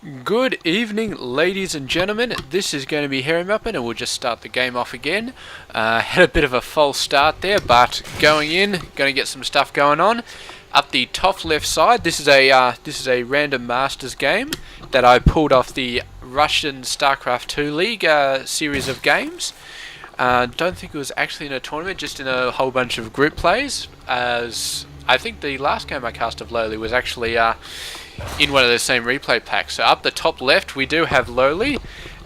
Good evening, ladies and gentlemen. This is going to be Harry Muppin, and we'll just start the game off again. Had a bit of a false start there, but going in, going to get some stuff going on. Up the top left side, this is a random Masters game that I pulled off the Russian Starcraft 2 League series of games. Don't think it was actually in a tournament, just in a whole bunch of group plays. As I think the last game I cast of LoWeLy was actually in one of the same replay packs. So up the top left we do have LoWeLy,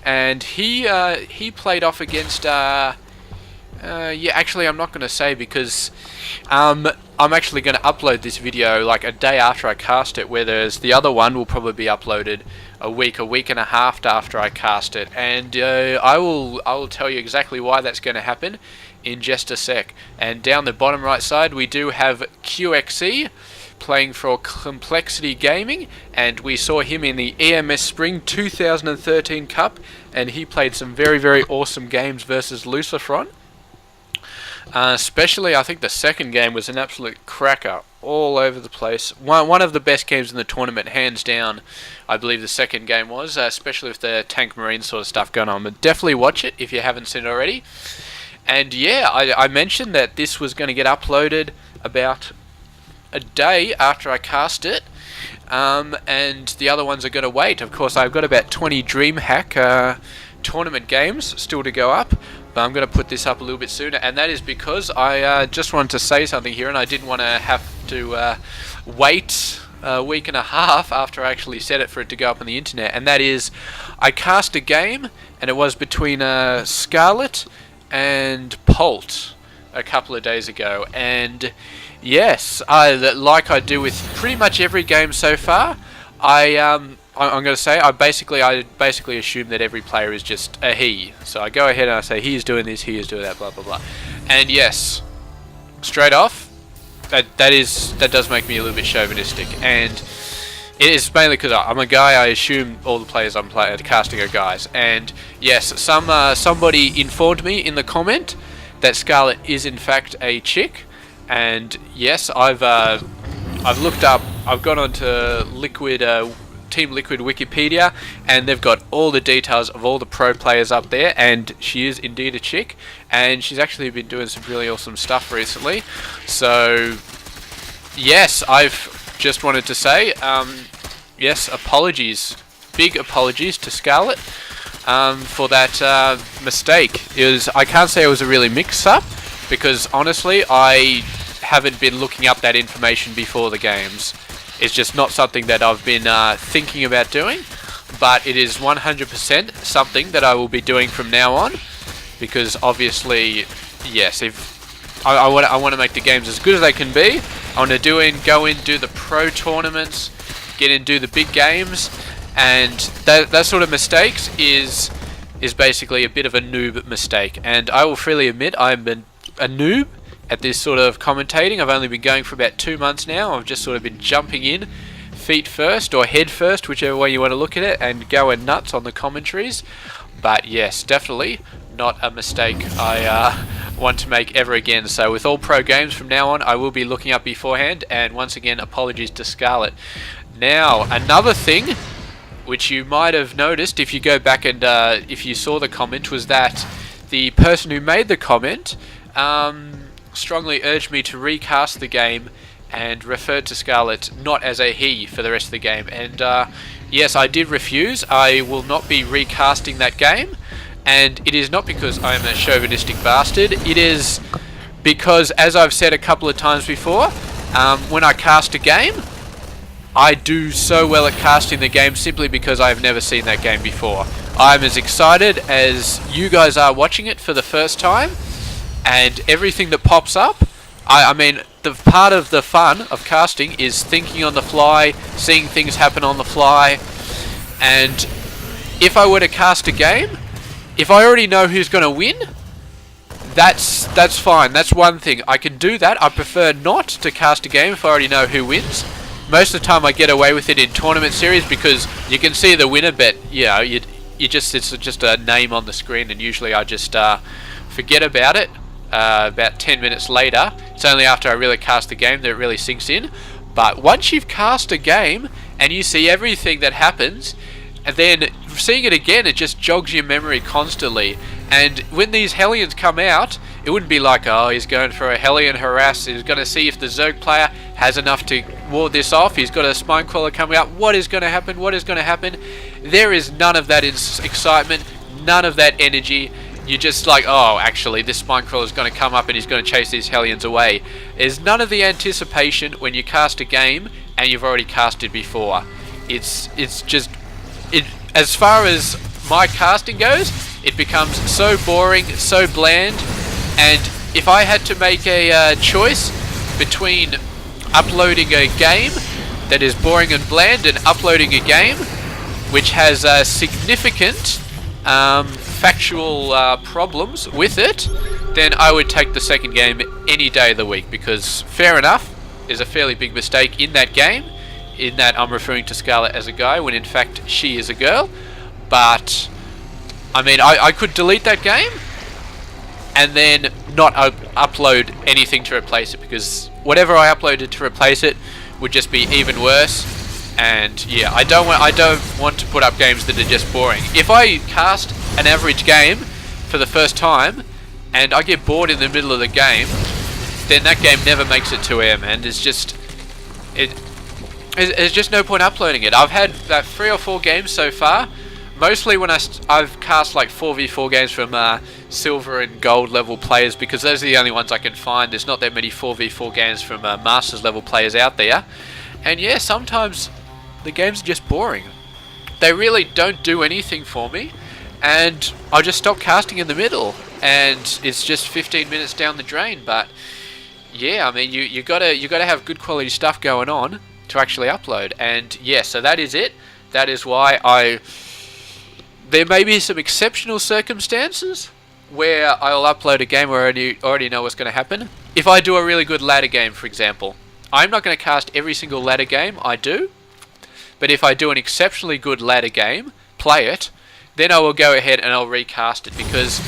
and he played off against yeah, actually I'm not going to say, because I'm actually going to upload this video like a day after I cast it, whereas the other one will probably be uploaded a week and a half after I cast it, and I will tell you exactly why that's going to happen in just a sec. And down the bottom right side we do have QXC playing for Complexity Gaming, and we saw him in the EMS Spring 2013 Cup, and he played some very awesome games versus Lucifron. Especially I think the second game was an absolute cracker, all over the place. One of the best games in the tournament, hands down. I believe the second game was, especially with the tank marine sort of stuff going on. But definitely watch it if you haven't seen it already. And yeah, I mentioned that this was going to get uploaded about a day after I cast it, and the other ones are going to wait. Of course, I've got about 20 DreamHack tournament games still to go up, but I'm going to put this up a little bit sooner, and that is because I just wanted to say something here, and I didn't want to have to wait a week and a half after I actually set it for it to go up on the internet. And that is, I cast a game, and it was between Scarlet and Polt a couple of days ago, and yes, like I do with pretty much every game so far, I'm going to say I basically assume that every player is just a he. So I go ahead and I say he is doing this, he is doing that, blah blah blah. And yes, straight off, that does make me a little bit chauvinistic, and it is mainly because I'm a guy. I assume all the players I'm casting are guys. And yes, somebody informed me in the comment that Scarlet is in fact a chick. And yes, I've looked up. I've gone onto Team Liquid Wikipedia, and they've got all the details of all the pro players up there. And she is indeed a chick, and she's actually been doing some really awesome stuff recently. So yes, I've just wanted to say, yes, apologies, big apologies to Scarlet for that mistake. I can't say it was a really mix-up, because honestly I haven't been looking up that information before the games. It's just not something that I've been thinking about doing, but it is 100% something that I will be doing from now on, because obviously, yes, if I want to make the games as good as they can be. I want to go in, do the pro tournaments, get in, do the big games, and that sort of mistakes is basically a bit of a noob mistake. And I will freely admit I'm a noob at this sort of commentating. I've only been going for about 2 months now. I've just sort of been jumping in feet first or head first, whichever way you want to look at it, and going nuts on the commentaries. But yes, definitely not a mistake I want to make ever again. So with all pro games from now on, I will be looking up beforehand, and once again, apologies to Scarlet. Now, another thing which you might have noticed if you go back and if you saw the comment, was that the person who made the comment strongly urged me to recast the game and referred to Scarlet not as a he for the rest of the game. And yes, I did refuse. I will not be recasting that game, and it is not because I am a chauvinistic bastard. It is because, as I've said a couple of times before, when I cast a game, I do so well at casting the game simply because I've never seen that game before. I'm as excited as you guys are watching it for the first time, and everything that pops up, I mean, the part of the fun of casting is thinking on the fly, seeing things happen on the fly. And if I were to cast a game, if I already know who's going to win, that's fine. That's one thing. I can do that. I prefer not to cast a game if I already know who wins. Most of the time I get away with it in tournament series, because you can see the winner, but it's just a name on the screen, and usually I just forget about it. About 10 minutes later, it's only after I really cast the game that it really sinks in. But once you've cast a game and you see everything that happens, and then seeing it again, it just jogs your memory constantly. And when these Hellions come out, it wouldn't be like, oh, he's going for a Hellion harass, he's going to see if the Zerg player has enough to ward this off, he's got a Spine Crawler coming out, what is going to happen, what is going to happen? There is none of that excitement, none of that energy. You're just like, oh, actually, this Spine Crawler is going to come up and he's going to chase these Hellions away. There's none of the anticipation when you cast a game and you've already casted before. It's just, as far as my casting goes, it becomes so boring, so bland, and if I had to make a choice between uploading a game that is boring and bland and uploading a game which has significant factual problems with it, then I would take the second game any day of the week, because fair enough, there's a fairly big mistake in that game, in that I'm referring to Scarlet as a guy when in fact she is a girl. But I mean, I could delete that game and then not upload anything to replace it, because whatever I uploaded to replace it would just be even worse. And yeah, I don't want to put up games that are just boring. If I cast an average game for the first time and I get bored in the middle of the game, then that game never makes it to air, man. There's just there's just no point uploading it. I've had 3 or 4 games so far. Mostly when I've cast like 4v4 games from silver and gold level players, because those are the only ones I can find. There's not that many 4v4 games from masters level players out there. And yeah, sometimes the games are just boring. They really don't do anything for me, and I just stop casting in the middle, and it's just 15 minutes down the drain. But yeah, I mean, you gotta have good quality stuff going on to actually upload. And yeah, so that is it. That is why there may be some exceptional circumstances where I'll upload a game where I already know what's going to happen. If I do a really good ladder game, for example, I'm not going to cast every single ladder game I do, but if I do an exceptionally good ladder game, play it, then I will go ahead and I'll recast it, because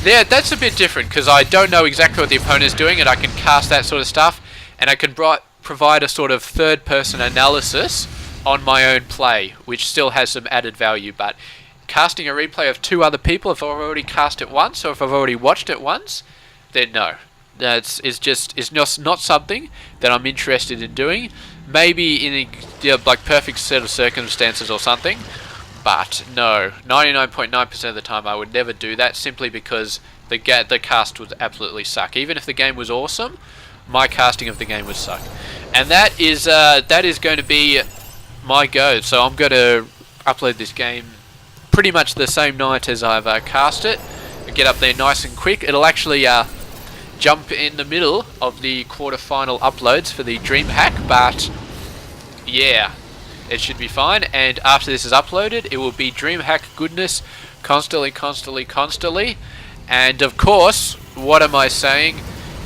that's a bit different, because I don't know exactly what the opponent is doing and I can cast that sort of stuff, and I can provide a sort of third-person analysis on my own play, which still has some added value. But casting a replay of 2 other people, if I've already cast it once or if I've already watched it once, then no. It's not something that I'm interested in doing. Maybe in a like perfect set of circumstances or something, but no, 99.9% of the time I would never do that, simply because the cast would absolutely suck. Even if the game was awesome, my casting of the game would suck. And that is going to be my go. So I'm going to upload this game pretty much the same night as I've cast it. Get up there nice and quick. It'll actually jump in the middle of the quarterfinal uploads for the DreamHack, but yeah, it should be fine. And after this is uploaded, it will be DreamHack goodness constantly. And of course, what am I saying?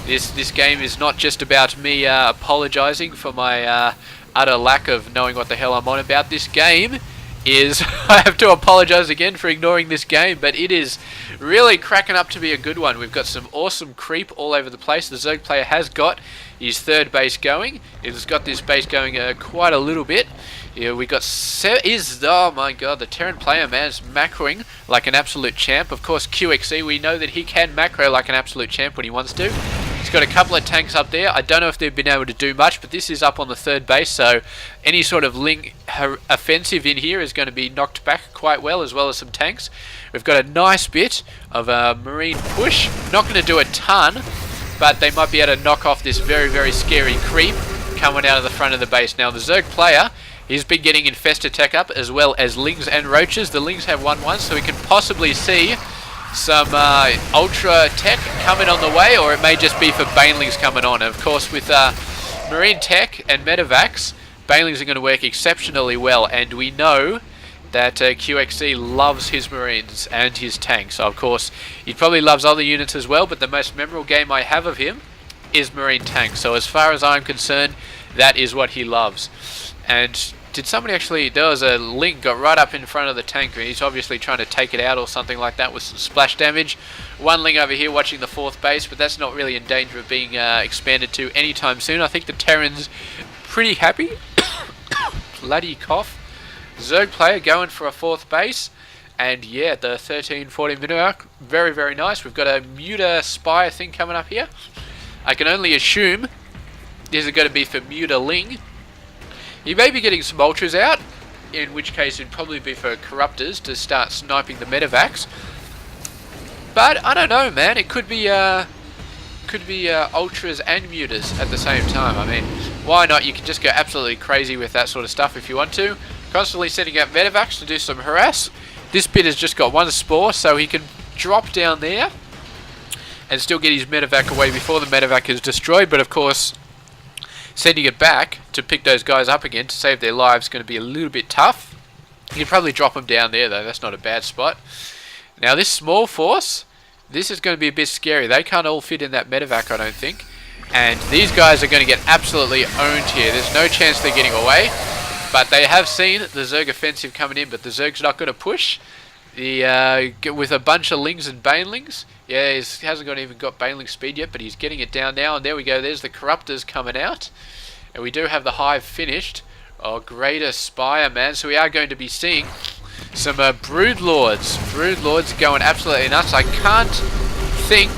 This game is not just about me apologizing for my utter lack of knowing what the hell I'm on about. This game is, I have to apologize again for ignoring this game, but it is really cracking up to be a good one. We've got some awesome creep all over the place. The Zerg player has got his 3rd base going. He's got this base going quite a little bit. Yeah, we got oh my god, the Terran player, man, is macroing like an absolute champ. Of course, QXC, we know that he can macro like an absolute champ when he wants to. He's got a couple of tanks up there. I don't know if they've been able to do much, but this is up on the 3rd base, so any sort of offensive in here is going to be knocked back quite well, as well as some tanks. We've got a nice bit of a marine push. Not going to do a ton, but they might be able to knock off this very, very scary creep coming out of the front of the base. Now, the Zerg player, he's been getting Infestor Tech up, as well as Lings and Roaches. The Lings have 1-1, so we can possibly see some Ultra Tech coming on the way, or it may just be for Banelings coming on. And of course, with Marine Tech and Medivacs, Banelings are going to work exceptionally well, and we know that QXC loves his Marines and his tanks. So of course, he probably loves other units as well, but the most memorable game I have of him is Marine tanks. So as far as I'm concerned, that is what he loves. And did somebody actually, there was a Link got right up in front of the tank, and he's obviously trying to take it out or something like that with some splash damage. One Link over here watching the 4th base, but that's not really in danger of being expanded to anytime soon. I think the Terran's pretty happy. Bloody cough. Zerg player going for a 4th base. And yeah, the 13-14 minute mark, very, very nice. We've got a Muta Spire thing coming up here. I can only assume this is going to be for Muta Ling. He may be getting some ultras out, in which case it'd probably be for corruptors to start sniping the medevacs. But I don't know, man. It could be ultras and mutas at the same time. I mean, why not? You can just go absolutely crazy with that sort of stuff if you want to. Constantly sending out medevacs to do some harass. This bit has just got 1 spore, so he can drop down there and still get his medevac away before the medevac is destroyed. But of course, sending it back to pick those guys up again to save their lives is going to be a little bit tough. You can probably drop them down there though. That's not a bad spot. Now this small force, this is going to be a bit scary. They can't all fit in that medevac, I don't think. And these guys are going to get absolutely owned here. There's no chance they're getting away. But they have seen the Zerg offensive coming in, but the Zerg's not going to push. With a bunch of Lings and Banelings. Yeah, he hasn't even got Baneling speed yet, but he's getting it down now. And there we go, there's the Corruptors coming out. And we do have the Hive finished. Oh, Greater Spire, man. So we are going to be seeing some Broodlords. Broodlords going absolutely nuts. I can't think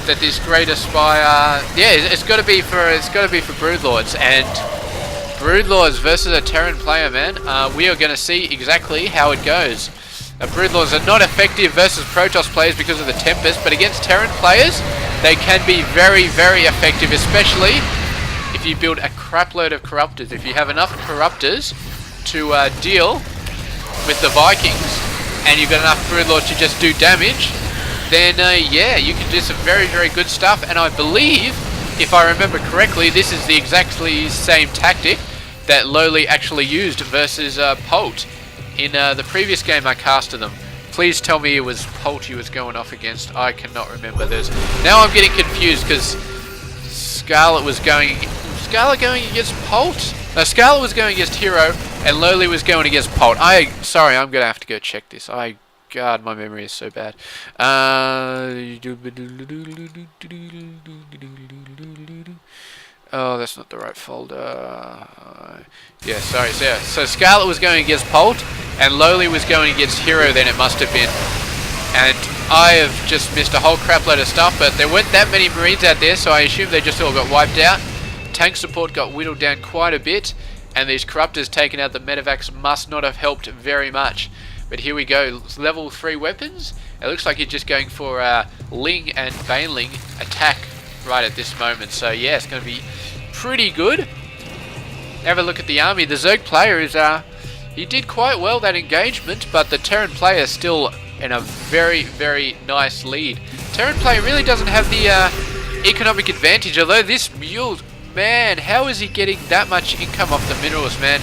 that this Greater Spire... yeah, it's got to be for Broodlords. And Broodlords versus a Terran player, man. We are going to see exactly how it goes. Broodlords are not effective versus Protoss players because of the Tempest, but against Terran players, they can be very, very effective, especially if you build a crap load of Corruptors. If you have enough Corruptors to deal with the Vikings, and you've got enough Broodlords to just do damage, then yeah, you can do some very, very good stuff. And I believe, if I remember correctly, this is the exactly same tactic that LoWeLy actually used versus Polt. In the previous game I casted them. Please tell me it was Polt he was going off against. I cannot remember this. Now I'm getting confused because Scarlet was going... Scarlet going against Polt? No, Scarlet was going against Hero and LoWeLy was going against Polt. Sorry, I'm going to have to go check this. God, my memory is so bad. Oh, that's not the right folder. Yeah, sorry. So Scarlet was going against Polt, and LoWeLy was going against Hero, then it must have been. And I have just missed a whole crap load of stuff, but there weren't that many Marines out there, so I assume they just all got wiped out. Tank support got whittled down quite a bit, and these Corruptors taking out the medevacs must not have helped very much. But here we go, level 3 weapons. It looks like he's just going for Ling and Baneling attack right at this moment. So yeah, it's going to be pretty good. Have a look at the army. The Zerg player is he did quite well that engagement, but the Terran player is still in a very, very nice lead. Terran player really doesn't have the economic advantage, although this mule, man, how is he getting that much income off the minerals, man?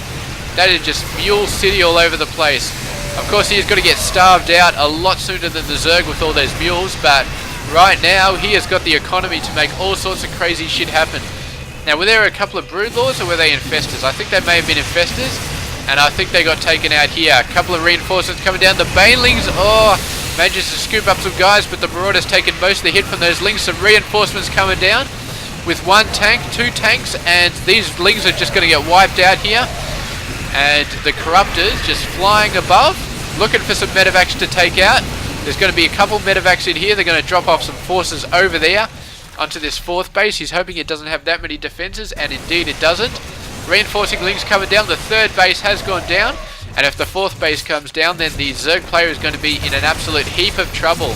That is just Mule City all over the place. Of course, he's got to get starved out a lot sooner than the Zerg with all those mules, but right now he has got the economy to make all sorts of crazy shit happen. Now, were there a couple of Broodlords or were they Infestors? I think they may have been Infestors, and I think they got taken out here. A couple of reinforcements coming down. The Banelings, manages to scoop up some guys, but the Marauder's taken most of the hit from those Lings. Some reinforcements coming down with 1 tank, 2 tanks, and these Lings are just going to get wiped out here. And the Corruptors just flying above, looking for some medevacs to take out. There's going to be a couple medevacs in here. They're going to drop off some forces over there onto this 4th base. He's hoping it doesn't have that many defenses, and indeed it doesn't. Reinforcing Lings coming down. The 3rd base has gone down, and if the 4th base comes down, then the Zerg player is going to be in an absolute heap of trouble.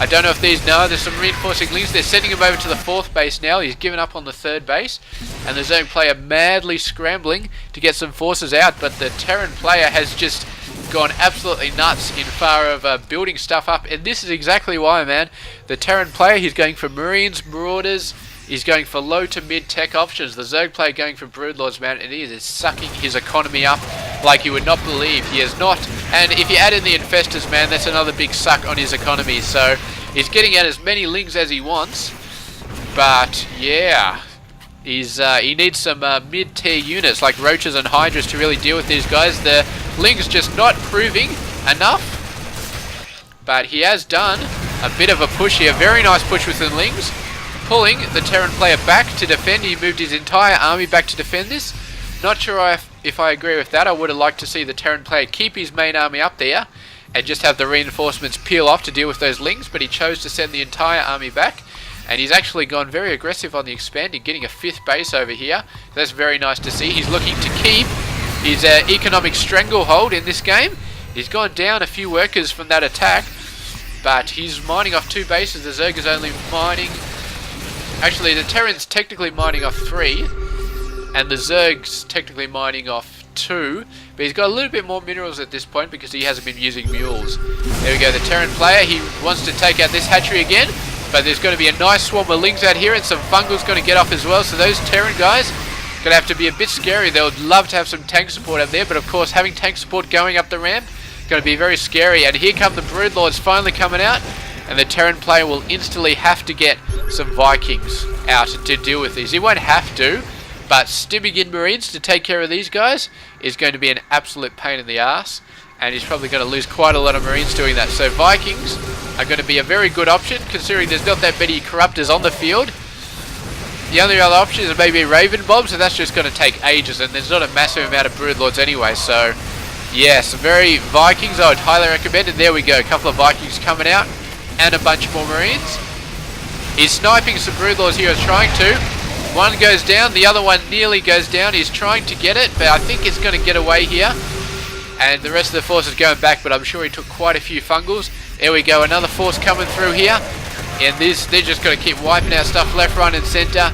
I don't know if these know. There's some reinforcing Lings. They're sending him over to the 4th base now. He's given up on the 3rd base, and the Zerg player madly scrambling to get some forces out, but the Terran player has just gone absolutely nuts in far of building stuff up. And this is exactly why, man. The Terran player, he's going for Marines, Marauders, he's going for low to mid tech options. The Zerg player going for Broodlords, man, and he is sucking his economy up like you would not believe. He is not. And if you add in the Infestors, man, that's another big suck on his economy. So he's getting out as many Lings as he wants, but yeah, he needs some mid-tier units like Roaches and Hydras to really deal with these guys. The Ling's just not proving enough, but he has done a bit of a push here. Very nice push with the Lings, pulling the Terran player back to defend. He moved his entire army back to defend this. Not sure if I agree with that. I would have liked to see the Terran player keep his main army up there and just have the reinforcements peel off to deal with those lings, but he chose to send the entire army back. And he's actually gone very aggressive on the expanding, getting a 5th base over here. That's very nice to see. He's looking to keep his economic stranglehold in this game. He's gone down a few workers from that attack, but he's mining off 2 bases. The Zerg is only mining... Actually, the Terran's technically mining off 3, and the Zerg's technically mining off 2, but he's got a little bit more minerals at this point because he hasn't been using mules. There we go, the Terran player, he wants to take out this hatchery again, but there's going to be a nice swarm of lings out here, and some fungal's going to get off as well, so those Terran guys going to have to be a bit scary. They would love to have some tank support up there, but of course having tank support going up the ramp going to be very scary. And here come the Broodlords finally coming out, and the Terran player will instantly have to get some Vikings out to deal with these. He won't have to, but stimming in Marines to take care of these guys is going to be an absolute pain in the ass, and he's probably going to lose quite a lot of Marines doing that. So Vikings are going to be a very good option, considering there's not that many Corruptors on the field. The only other option is maybe Raven Bombs, and that's just going to take ages, and there's not a massive amount of Broodlords anyway. So yes, very Vikings I would highly recommend. And there we go, a couple of Vikings coming out and a bunch more Marines. He's sniping some Broodlords here, he's trying to. One goes down, the other one nearly goes down. He's trying to get it, but I think it's going to get away here. And the rest of the force is going back, but I'm sure he took quite a few fungals. There we go, another force coming through here. And this, they're just going to keep wiping out stuff left, right and centre.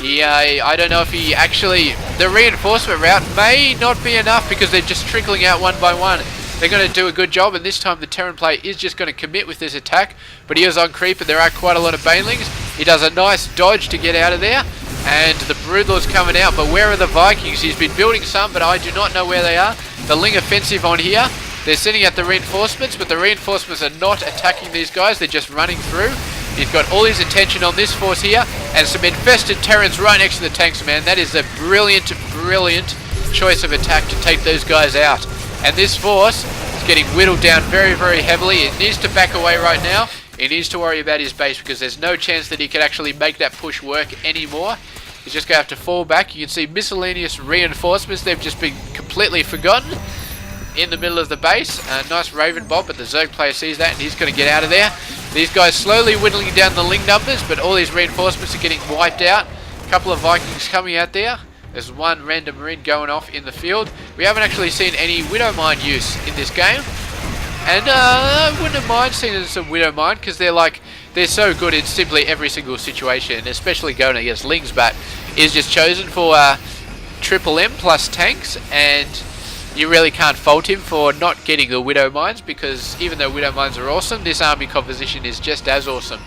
I don't know if he actually... The reinforcement route may not be enough because they're just trickling out one by one. They're going to do a good job, and this time the Terran player is just going to commit with this attack. But he is on creep, and there are quite a lot of banelings. He does a nice dodge to get out of there. And the Broodlord's coming out, but where are the Vikings? He's been building some, but I do not know where they are. The Ling offensive on here. They're sending out the reinforcements, but the reinforcements are not attacking these guys. They're just running through. He's got all his attention on this force here, and some infested Terrans right next to the tanks, man. That is a brilliant, brilliant choice of attack to take those guys out. And this force is getting whittled down very, very heavily. It needs to back away right now. He needs to worry about his base because there's no chance that he can actually make that push work anymore. He's just going to have to fall back. You can see miscellaneous reinforcements. They've just been completely forgotten in the middle of the base. Nice Raven Bob, but the Zerg player sees that and he's going to get out of there. These guys slowly whittling down the Ling numbers, but all these reinforcements are getting wiped out. A couple of Vikings coming out there. There's one random Marine going off in the field. We haven't actually seen any Widow Mine use in this game. And I wouldn't mind seeing some Widow Mine because they're so good in simply every single situation, especially going against Lings, but is just chosen for Triple M plus tanks, and you really can't fault him for not getting the Widow Mines, because even though Widow Mines are awesome, this army composition is just as awesome.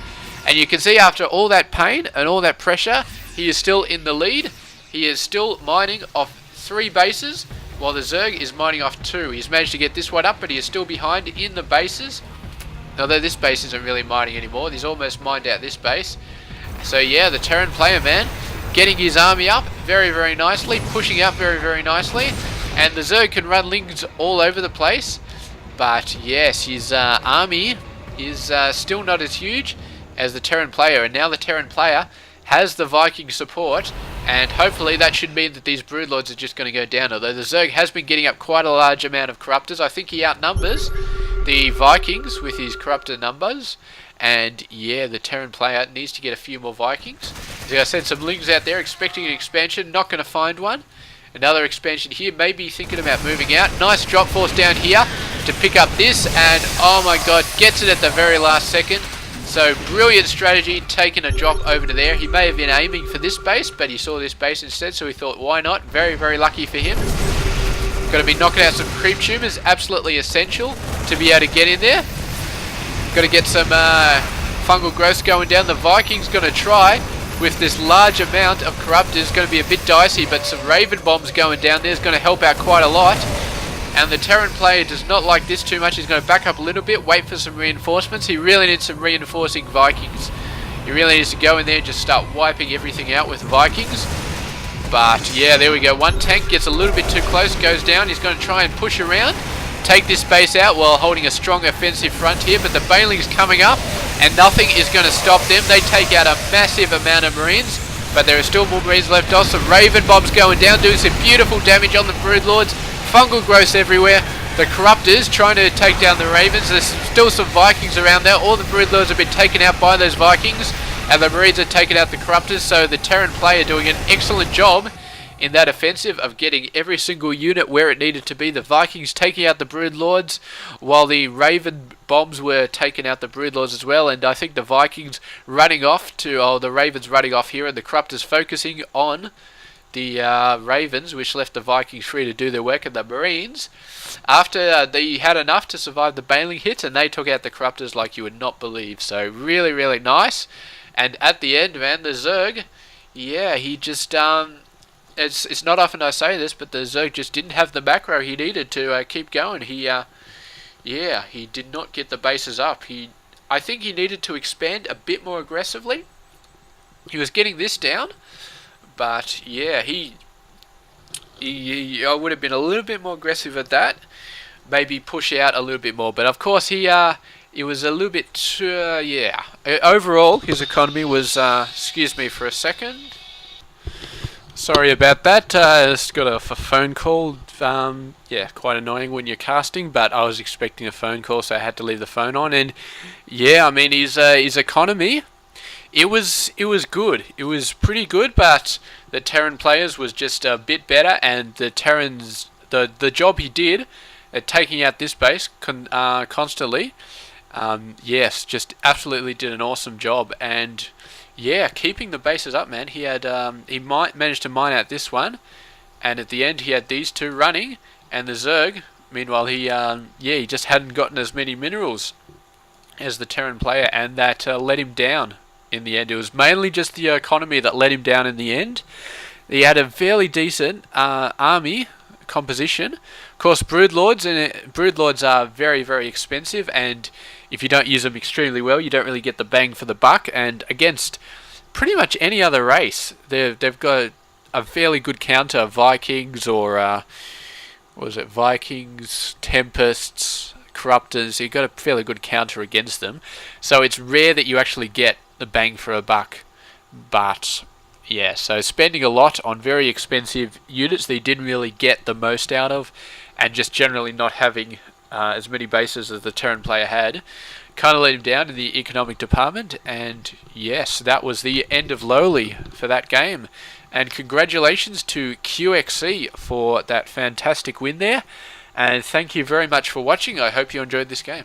And you can see after all that pain and all that pressure, he is still in the lead. He is still mining off 3 bases, while the Zerg is mining off 2. He's managed to get this one up, but he is still behind in the bases. Although this base isn't really mining anymore. He's almost mined out this base. So yeah, the Terran player, man, getting his army up very, very nicely, pushing up very, very nicely. And the Zerg can run Lings all over the place. But yes, his army is still not as huge as the Terran player. And now the Terran player has the Viking support, and hopefully that should mean that these Broodlords are just going to go down. Although the Zerg has been getting up quite a large amount of Corruptors. I think he outnumbers the Vikings with his Corruptor numbers. And yeah, the Terran player needs to get a few more Vikings. He's going to send some Lings out there expecting an expansion, not going to find one. Another expansion here, maybe thinking about moving out. Nice drop force down here to pick up this, and oh my god, gets it at the very last second. So brilliant strategy, taking a drop over to there. He may have been aiming for this base, but he saw this base instead, so he thought, why not? Very, very lucky for him. Got to be knocking out some creep tumors, absolutely essential to be able to get in there. Got to get some fungal growths going down. The Vikings going to try with this large amount of Corruptors. Going to be a bit dicey, but some Raven Bombs going down there is going to help out quite a lot. And the Terran player does not like this too much. He's going to back up a little bit, wait for some reinforcements. He really needs some reinforcing Vikings. He really needs to go in there and just start wiping everything out with Vikings. But yeah, there we go. One tank gets a little bit too close, goes down. He's going to try and push around, take this base out while holding a strong offensive front here. But the Baneling's coming up, and nothing is going to stop them. They take out a massive amount of Marines. but there are still more Marines left off. Some Raven bombs going down, doing some beautiful damage on the Broodlords. Fungal growths everywhere. The Corruptors trying to take down the Ravens. There's still some Vikings around there. All the Broodlords have been taken out by those Vikings, and the Marines are taking out the Corruptors. So the Terran player doing an excellent job in that offensive of getting every single unit where it needed to be. The Vikings taking out the Broodlords, while the Raven bombs were taking out the Broodlords as well. And I think the Vikings running off to, the Ravens running off here, and the Corruptors focusing on the Ravens, which left the Vikings free to do their work. And the Marines, after they had enough to survive the bailing hits, and they took out the Corruptors like you would not believe. So really, really nice. And at the end, man, the Zerg, yeah, he just it's not often I say this, but the Zerg just didn't have the macro he needed to keep going. He he did not get the bases up. I think he needed to expand a bit more aggressively. He was getting this down, but yeah, I would have been a little bit more aggressive at that. Maybe push out a little bit more, but of course it was a little bit overall his economy was excuse me for a second. Sorry about that. Just got a phone call. Yeah, quite annoying when you're casting, but I was expecting a phone call, so I had to leave the phone on. And yeah, I mean his economy, it was good. It was pretty good, but the Terran players was just a bit better, and the Terrans, the job he did at taking out this base constantly, yes, just absolutely did an awesome job. And yeah, keeping the bases up, man. He had he might managed to mine out this one, and at the end he had these two running, and the Zerg, meanwhile, he just hadn't gotten as many minerals as the Terran player, and that let him down in the end. It was mainly just the economy that let him down in the end. He had a fairly decent army composition. Of course, Broodlords are very, very expensive, and if you don't use them extremely well, you don't really get the bang for the buck. And against pretty much any other race, they've got a fairly good counter. Vikings or Vikings, Tempests, Corruptors. You've got a fairly good counter against them. So it's rare that you actually get the bang for a buck. But yeah, so spending a lot on very expensive units that you didn't really get the most out of, and just generally not having as many bases as the Terran player had, kind of let him down in the economic department. And yes, that was the end of LoWeLy for that game. And congratulations to QXC for that fantastic win there. And thank you very much for watching. I hope you enjoyed this game.